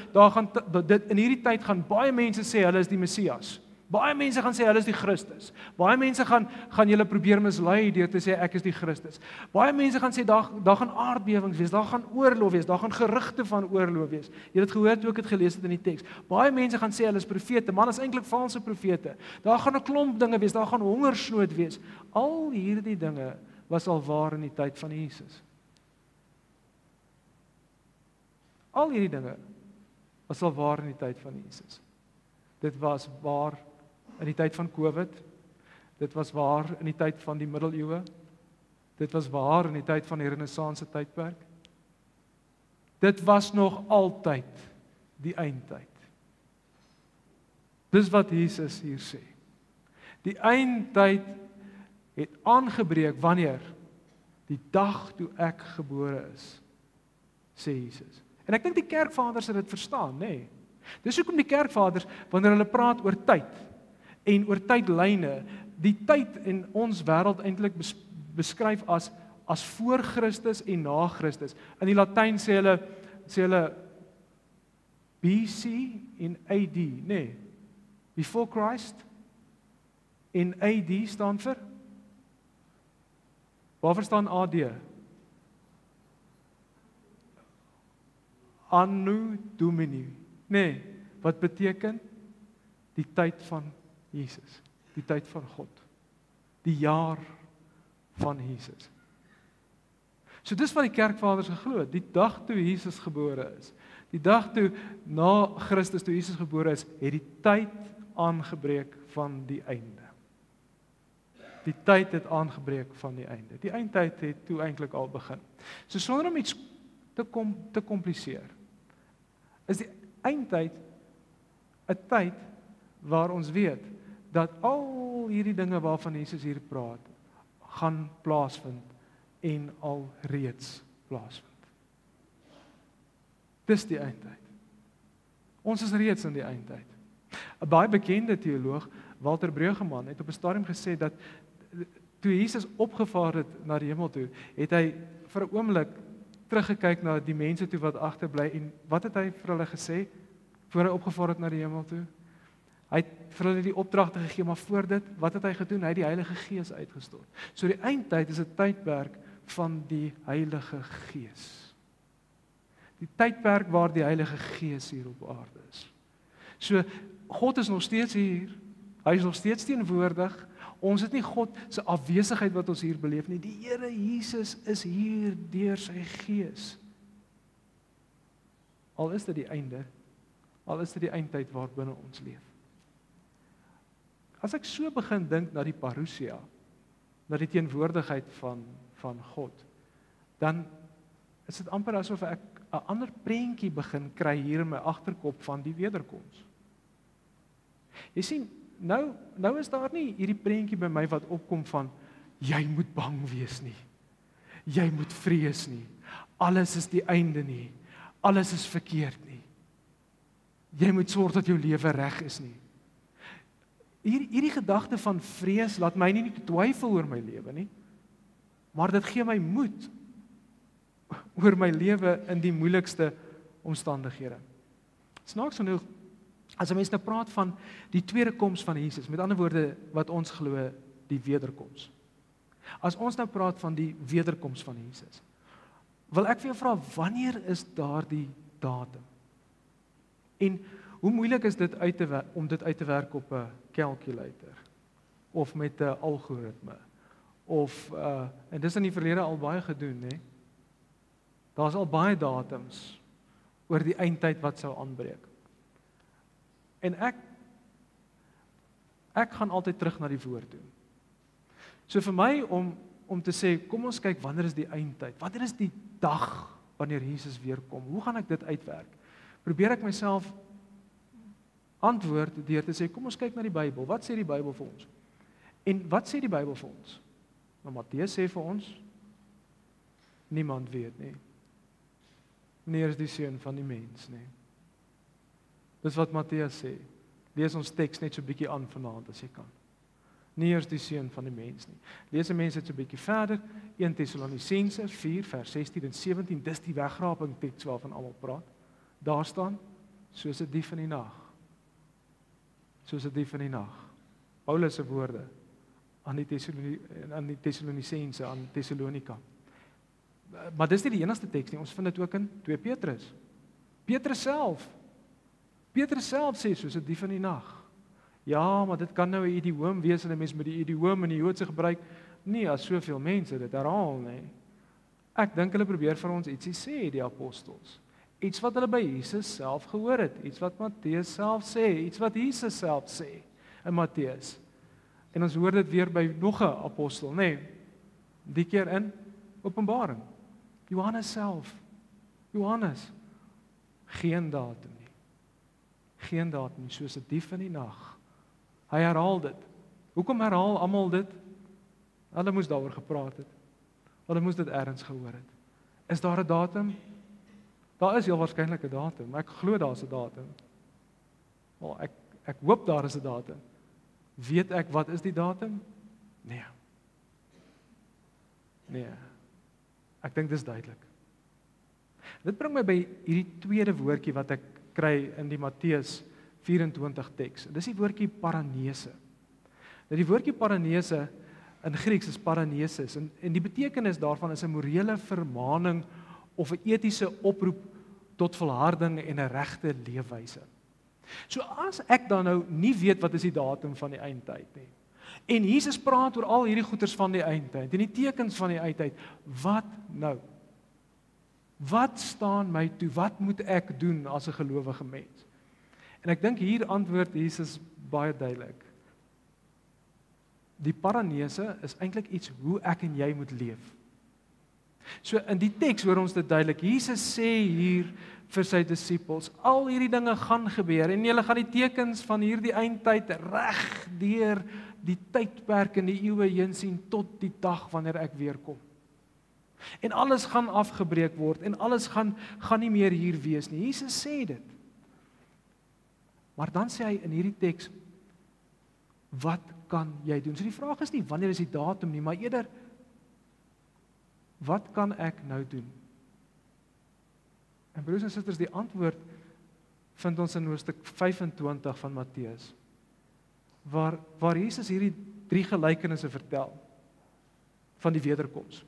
in hierdie tyd gaan baie mense sê hulle is die Messias. Baie mense gaan sê hulle is die Christus. Baie mense gaan julle probeer mislei deur te sê ek is die Christus. Baie mense gaan sê daar gaan aardbewings wees, daar gaan oorlog wees, daar gaan gerugte van oorlog wees. Jy het gehoor toe ek het gelees het in die teks. Baie mense gaan sê hulle is profete, maar hulle is eintlik valse profete. Daar gaan 'n klomp dinge wees, daar gaan hongersnood wees. Al hierdie dinge was al waar in die tyd van Jesus. Al hierdie dinge was al waar in die tyd van Jesus. Dit was waar in die tyd van COVID. Dit was waar in die tyd van die middeleeue. Dit was waar in die tyd van die Renaissance tydperk. Dit was nog altyd die eindtyd. Dis wat Jesus hier sê. Die eindtyd het aangebreek wanneer? Die dag toe ek gebore is, sê Jesus. En ek dink die kerkvaders het dit verstaan, nê? Dis hoekom die kerkvaders, wanneer hulle praat oor tyd en oor tydlyne, die tyd in ons wêreld eintlik beskryf as voor Christus en na Christus. In die Latyn sê hulle BC en AD, nê? Before Christ en AD staan vir? Waarvoor staan AD? Anno Domini. Nee, wat beteken? Die tyd van Jesus, die tyd van God, die jaar van Jesus. So dis wat die kerkvaders geglo het, die dag toe Jesus gebore is, die dag toe na Christus toe Jesus gebore is, het die tyd aangebreek van die einde. Die tyd het aangebreek van die einde. Die eindtyd het toe eintlik al begin. So sonder om iets te kompliseer, is die eindtyd 'n tyd waar ons weet dat al hierdie dinge waarvan Jesus hier praat, gaan plaasvind en al reeds plaasvind. Dis die eindtyd. Ons is reeds in die eindtyd. 'n Baie bekende teoloog, Walter Brueggemann, het op 'n stadium gesê dat toe Jesus opgevaar het na die hemel toe, het hy vir 'n oomblik teruggekyk na die mense toe wat agterbly en wat het hy vir hulle gesê voor hy opgevaar het na die hemel toe? Hy het vir hulle die opdragte gegee, maar voor dit, wat het hy gedoen? Hy het die Heilige Gees uitgestort. So die eindtyd is 'n tydperk van die Heilige Gees. Die tydperk waar die Heilige Gees hier op aarde is. So God is nog steeds hier. Hy is nog steeds teenwoordig. Ons het nie God se afwesigheid wat ons hier beleef nie. Die Here Jesus is hier deur sy Gees. Al is dit die einde, al is dit die eindtyd waarbinne ons leef. As ek so begin dink na die parousia, na die teenwoordigheid van God, dan is dit amper asof ek 'n ander prentjie begin kry hier in my agterkop van die wederkoms. Jy sien, nou is daar nie hierdie prentjie by my wat opkom van jy moet bang wees nie. Jy moet vrees nie. Alles is die einde nie. Alles is verkeerd nie. Jy moet sorg dat jou lewe reg is nie. Hierdie gedagte van vrees laat my nie twyfel oor my lewe nie, maar dit gee my moed oor my lewe in die moeilikste omstandighede. Snaaks genoeg, as 'n mens nou praat van die tweede koms van Jesus, met ander woorde wat ons glo, die wederkoms. As ons nou praat van die wederkoms van Jesus, wil ek vir jou vra, wanneer is daardie datum? En hoe moeilik is dit om dit uit te werk op 'n calculator of met 'n algoritme of en dis in die verlede al baie gedoen, hè? Daar's al baie datums oor die eindtyd wat sou aanbreek. En ek gaan altyd terug na die woord toe. So vir my om te sê, kom ons kyk wanneer is die eindtyd? Wanneer is die dag wanneer Jesus weer kom? Hoe gaan ek dit uitwerk? Probeer ek myself antwoord deur te sê, kom ons kyk na die Bybel. Wat sê die Bybel vir ons? En wat sê die Bybel vir ons? Nou Matteus sê vir ons, niemand weet nie. Wanneer is die seun van die mens, nie? Dis wat Matteus sê. Lees ons teks net so 'n bietjie aan vanaand as jy kan. Nie eers die seun van die mens nie. Lees 'n mens dit so 'n bietjie verder, 1 Tessalonisense 4 vers 16 en 17, dis die wegraping teks waarvan almal praat. Daar staan, soos 'n dief in die nag. soos 'n dief in die nag. Paulus se woorde aan die Tessalonisense, aan Tessalonika. Maar dis nie die enigste teks nie, ons vind dit ook in 2 Petrus. Petrus self sê soos 'n dief in die nag. Ja, maar dit kan nou 'n idioom wees en 'n mens met die idioom in die Joodse gebruik nie as soveel mense dit herhaal nie. Ek dink hulle probeer vir ons ietsie sê, die apostels. Iets wat hulle by Jesus self gehoor het, iets wat Matteus self sê, iets wat Jesus self sê in Matteus. En ons hoor dit weer by nog 'n apostel, nê? Die keer in Openbaring. Johannes self. Johannes. Geen datum nie. Geen datum nie, soos 'n dief in die nag. Hy herhaal dit. Hoekom herhaal almal dit? Hulle moes daaroor gepraat het. Hulle moes dit ergens gehoor het. Is daar 'n datum? Daar is heel waarskynlik 'n datum. Ek glo daar's 'n datum. Wel, ek hoop daar is 'n datum. Weet ek wat is die datum? Nee. Ek dink dis duidelik. Dit bring my by hierdie tweede woordjie wat ek kry in die Matteus 24 teks. Dis die woordjie paranese. Nou die woordjie paranese in Grieks is paranesis en die betekenis daarvan is 'n morele vermaaning of 'n etiese oproep tot volharding en 'n regte leefwyse. So as ek dan nou nie weet wat is die datum van die eindtyd nie. En Jesus praat oor al hierdie goeters van die eindtyd en die tekens van die eindtyd, wat nou? Wat staan my toe? Wat moet ek doen as 'n gelowige mens? En ek dink hier antwoord Jesus baie duidelik. Die paranese is eintlik iets hoe ek en jy moet leef. So in die teks hoor ons dit duidelik. Jesus sê hier vir sy disippels, al hierdie dinge gaan gebeur en julle gaan die tekens van hierdie eindtyd reg deur die tydperk en die eeue heen sien tot die dag wanneer ek weer kom. En alles gaan afgebreek word en alles gaan nie meer hier wees nie. Jesus sê dit. Maar dan sê hy in hierdie teks, wat kan jy doen? So die vraag is nie wanneer is die datum nie, maar eerder wat kan ek nou doen? En broers en susters, die antwoord vind ons in hoofstuk 25 van Matteus, waar Jesus hierdie 3 gelykenisse vertel van die wederkoms.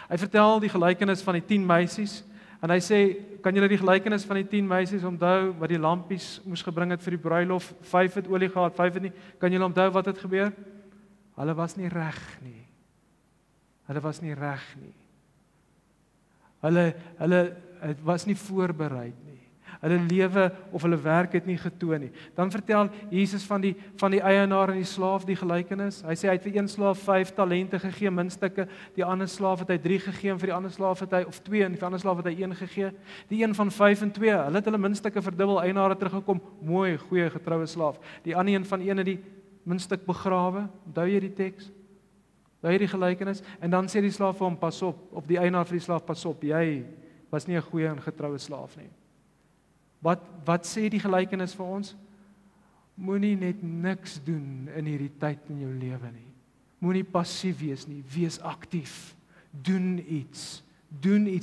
Hy vertel die gelykenis van die 10 meisies en hy sê, kan julle die gelykenis van die 10 meisies onthou wat die lampies moes gebring het vir die bruilof? 5 het olie gehad, 5 het nie. Kan julle onthou wat het gebeur? Hulle was nie reg nie. Hulle was nie reg nie. Hulle was nie voorberei nie. Hulle lewe of hulle werk het nie getoon nie. Dan vertel Jesus van die eienaar en die slaaf die gelykenis. Hy sê hy het vir een slaaf 5 talente gegee, muntstukke. Die ander slaaf het hy 3 gegee en vir die ander slaaf het hy of 2 en vir die ander slaaf het hy 1 gegee. Die een van 5 en 2, hulle het hulle muntstukke verdubbel, eienaar het teruggekom, mooi, goeie getroue slaaf. Die ander een van 1 het die muntstuk begrawe. Onthou jy die teks? Onthou jy die gelykenis? En dan sê die slaaf vir hom, pas op, of die eienaar vir die slaaf, pas op, jy was nie 'n goeie en getroue slaaf nie. Wat sê die gelykenis vir ons? Moenie net niks doen in hierdie tyd in jou lewe nie. Moenie passief wees nie, wees aktief. Doen iets,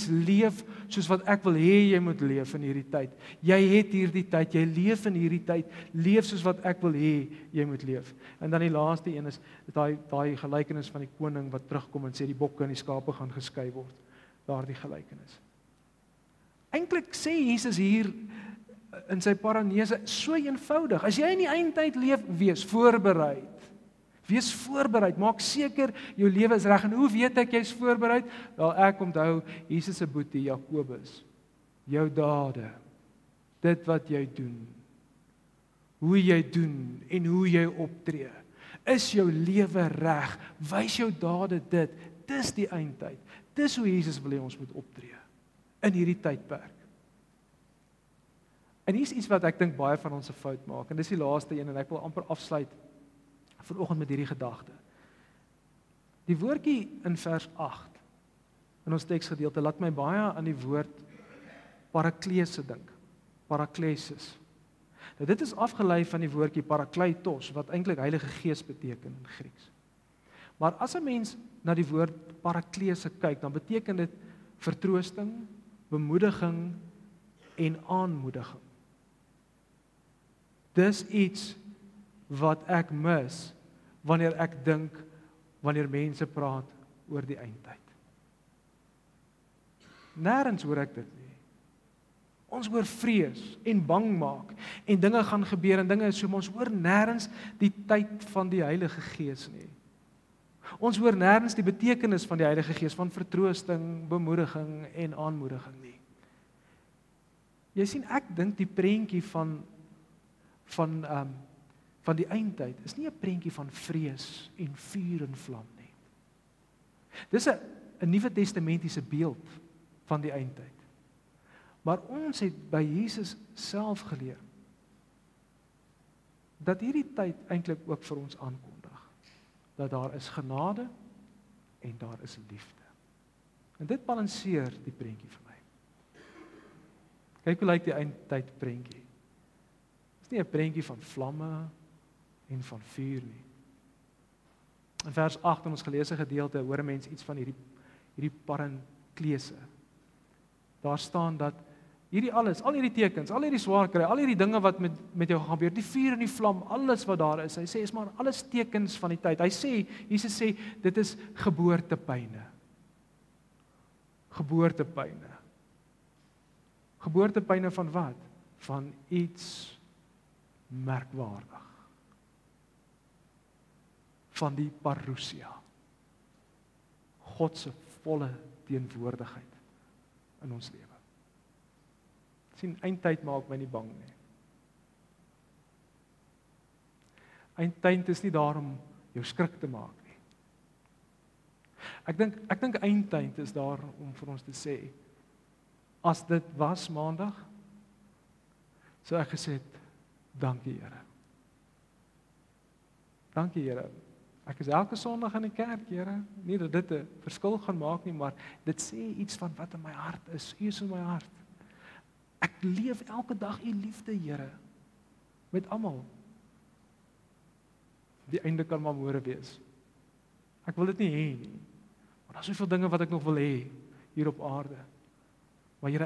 leef soos wat ek wil hê jy moet leef in hierdie tyd. Jy het hierdie tyd, jy leef in hierdie tyd, leef soos wat ek wil hê jy moet leef. En dan die laaste een is daai gelykenis van die koning wat terugkom en sê die bokke en die skape gaan geskei word. Daardie gelykenis. Eintlik sê Jesus hier in sy paranese so eenvoudig. As jy in die eindtyd leef, wees voorbereid. Wees voorbereid. Maak seker jou lewe is reg. En hoe weet ek jy's voorbereid? Wel, ek onthou Jesus se boetie Jakobus. Jou dade. Dit wat jy doen. Hoe jy doen en hoe jy optree. Is jou lewe reg? Wys jou dade dit. Dis die eindtyd. Dis hoe Jesus wil hê ons moet optree in hierdie tydperk. En hier is iets wat ek dink baie van ons 'n fout maak, en dis die laaste een en ek wil amper afsluit vanoggend met hierdie gedagte. Die woordjie in vers 8 in ons teksgedeelte laat my baie aan die woord paraklese dink. Paraklesis. Nou dit is afgelei van die woordjie parakleitos wat eintlik Heilige Gees beteken in Grieks. Maar as 'n mens na die woord paraklese kyk, dan beteken dit vertroosting, bemoediging en aanmoediging. Dis iets wat ek mis wanneer ek dink, wanneer mense praat oor die eindtyd. Nêrens hoor ek dit nie. Ons hoor vrees en bang maak en dinge gaan gebeur en dinge is so, maar ons hoor nêrens die tyd van die Heilige Gees nie. Ons hoor nêrens die betekenis van die Heilige Gees, van vertroosting, bemoediging en aanmoediging nie. Jy sien, ek dink die prentjie van die eindtyd is nie 'n prentjie van vrees en vuur en vlam nie. Dis 'n Nuwe Testamentiese beeld van die eindtyd. Maar ons het by Jesus self geleer dat hierdie tyd eintlik ook vir ons aankondig. Dat daar is genade en daar is liefde. En dit balanseer die prentjie vir my. Kyk hoe lyk die eindtyd prentjie. Dit is nie 'n prentjie van vlamme en van vuur nie. In vers 8 in ons geleesde gedeelte hoor 'n mens iets van hierdie parenklese. Daar staan dat hierdie alles, al hierdie tekens, al hierdie swaar kry, al hierdie dinge wat met jou gaan gebeur, die vuur en die vlam, alles wat daar is, hy sê is maar alles tekens van die tyd. Hy sê, Jesus sê, dit is geboortepyne. Geboortepyne. Geboortepyne van wat? Van iets merkwaardig. Van die parousia. God se volle teenwoordigheid in ons lewe. Sien, eindtyd maak my nie bang nie. Eindtyd is nie daar om jou skrik te maak nie. Ek dink eindtyd is daar om vir ons te sê, as dit was maandag, sou ek gesê het, dankie Here. Dankie Here. Ek is elke Sondag in die kerk, Here. Nie dat dit 'n verskil gaan maak nie, maar dit sê iets van wat in my hart is. U is in my hart. Ek leef elke dag u liefde, Here, met almal. Die einde kan maar môre wees. Ek wil dit nie hê nie. Maar daar's soveel dinge wat ek nog wil hê hier op aarde. Maar Here,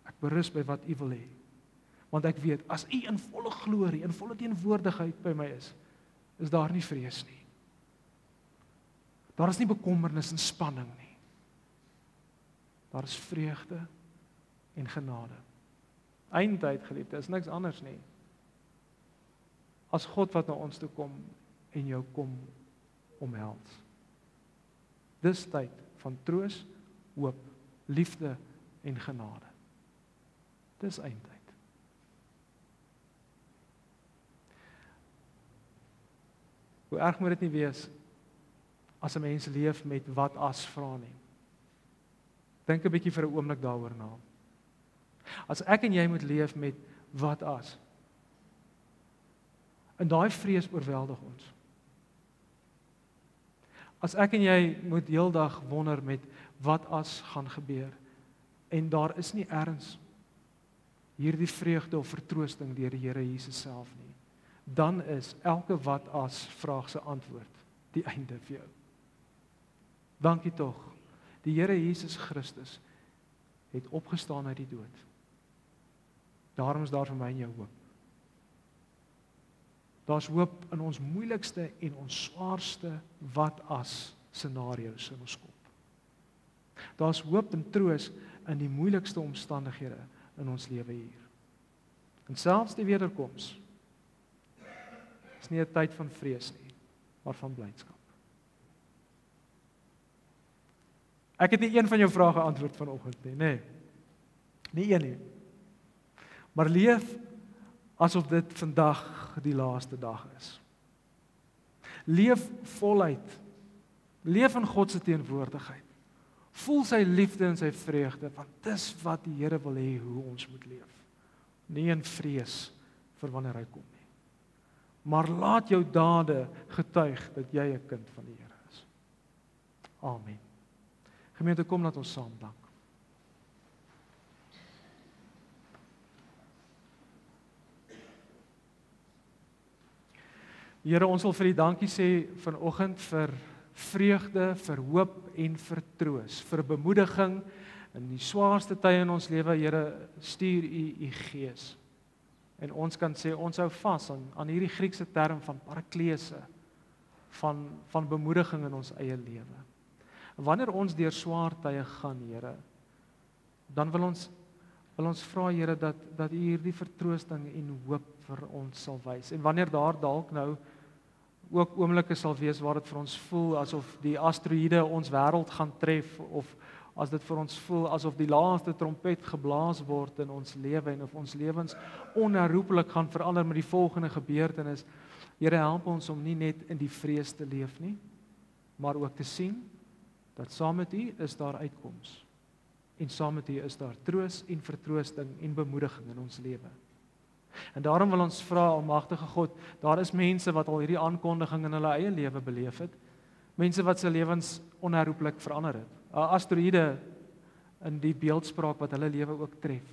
ek berus by wat u wil hê. Want ek weet, as u in volle glorie, in volle teenwoordigheid by my is daar nie vrees nie. Daar is nie bekommernis en spanning nie. Daar is vreugde en genade. Eindtyd, geliefde, is niks anders nie. As God wat na ons toe kom en jou kom omhels. Dis tyd van troos, hoop, liefde en genade. Dis eindtyd. Hoe erg moet dit nie wees as 'n mens leef met wat as vra nie. Dink 'n bietjie vir 'n oomblik daaroor na. As ek en jy moet leef met wat as, en daai vrees oorweldig ons. As ek en jy moet heeldag wonder met wat as gaan gebeur, en daar is nie ergens hierdie vreugde of vertroosting deur die Here Jesus self nie, dan is elke wat as vraag se antwoord die einde vir jou. Dankie tog, die Here Jesus Christus het opgestaan uit die dood. Daarom is daar vir my en jou hoop. Daar's hoop in ons moeilikste en ons swaarste wat as scenario's in ons kop. Daar's hoop en troos in die moeilikste omstandighede in ons lewe hier. En selfs die wederkoms is nie 'n tyd van vrees nie, maar van blydskap. Ek het nie een van jou vrae geantwoord vanoggend nie, nê? Nie een nie. Maar leef asof dit vandag die laaste dag is. Leef voluit. Leef in God se teenwoordigheid. Voel sy liefde en sy vreugde, want dis wat die Here wil hê hoe ons moet leef. Nie in vrees vir wanneer hy kom nie. Maar laat jou dade getuig dat jy 'n kind van die Here is. Amen. Gemeente, kom laat ons saam dank. Here, ons wil vir U dankie sê vanoggend vir vreugde, vir hoop en vir troos, vir bemoediging in die swaarste tye in ons lewe. Here, stuur U Gees. En ons kan sê, ons hou vas aan hierdie Griekse term van paraklese, van bemoediging in ons eie lewe. Wanneer ons deur swaar tye gaan, Here, dan wil ons vra, Here, dat U hierdie vertroosting en hoop vir ons sal wys. En wanneer daar dalk nou ook oomblikke sal wees waar dit vir ons voel asof die asteroïde ons wêreld gaan tref, of as dit vir ons voel asof die laaste trompet geblaas word in ons lewe en of ons lewens onherroepelik gaan verander met die volgende gebeurtenis. Here, help ons om nie net in die vrees te leef nie, maar ook te sien dat saam met U is daar uitkoms. En saam met U is daar troos en vertroosting en bemoediging in ons lewe. En daarom wil ons vra, Almagtige God, daar is mense wat al hierdie aankondiging in hulle eie lewe beleef het, mense wat se lewens onherroepelik verander het. 'n Asteroïde in die beeldspraak wat hulle lewe ook tref.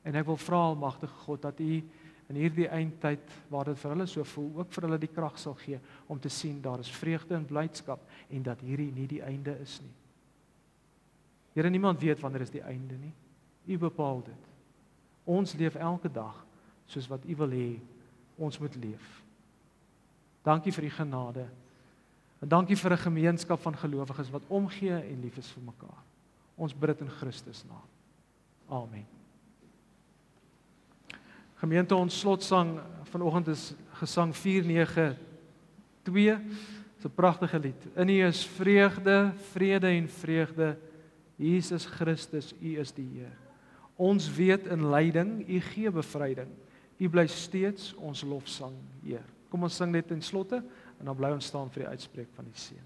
En ek wil vra, Almagtige God, dat U in hierdie eindtyd waar dit vir hulle so voel, ook vir hulle die krag sal gee om te sien daar is vreugde en blydskap en dat hierdie nie die einde is nie. Here, niemand weet wanneer is die einde nie. U bepaal dit. Ons leef elke dag soos wat U wil hê ons moet leef. Dankie vir U genade. En dankie vir 'n gemeenskap van gelowiges wat omgee en lief is vir mekaar. Ons bid dit in Christus naam. Amen. Gemeente, ons slotsang vanoggend is gesang 492. Dis 'n pragtige lied. In U is vreugde, vrede en vreugde. Jesus Christus, U is die Heer. Ons weet in lyding, U gee bevryding. U bly steeds ons lofsang, Heer. Kom ons sing net ten slotte en dan bly ons staan vir die uitspreek van die seën.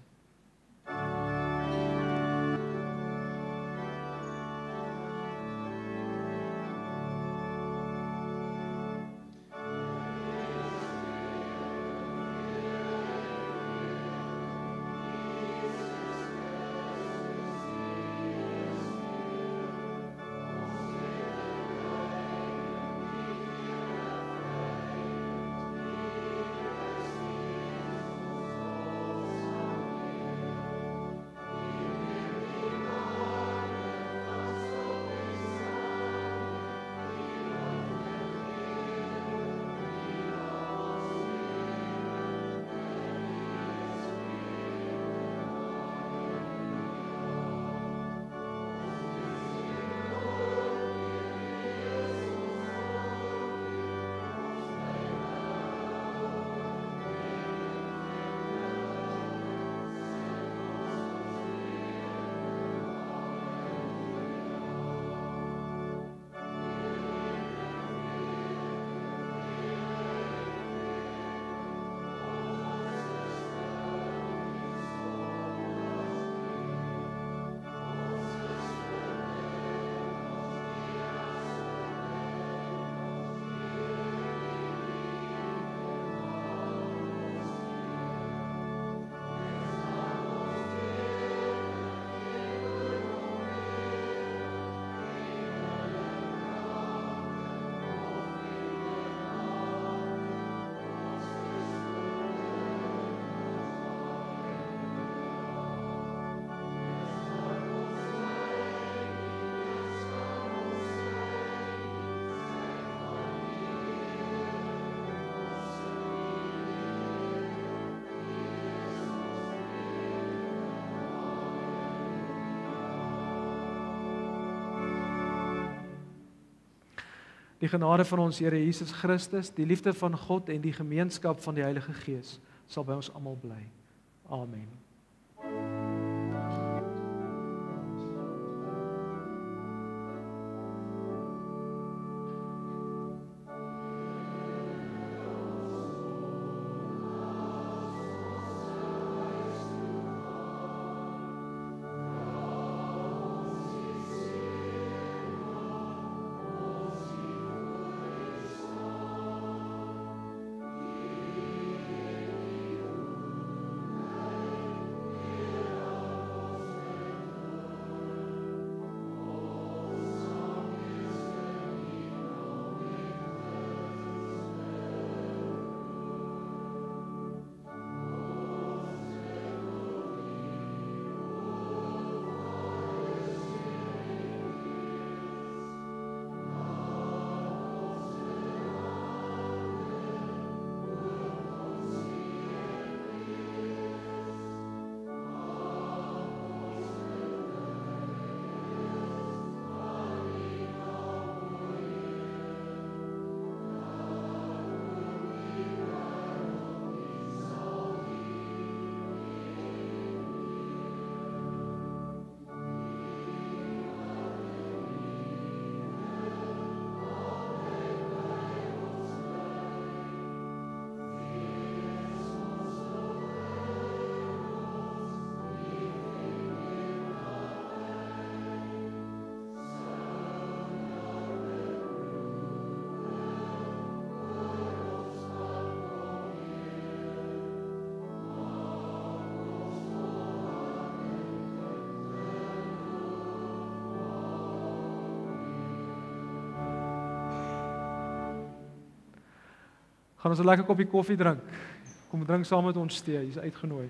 Die genade van ons Here Jesus Christus, die liefde van God en die gemeenskap van die Heilige Gees sal by ons almal bly. Amen. Gaan ons 'n lekker koppie koffie drink. Kom drink saam met ons tee, jy's uitgenooi.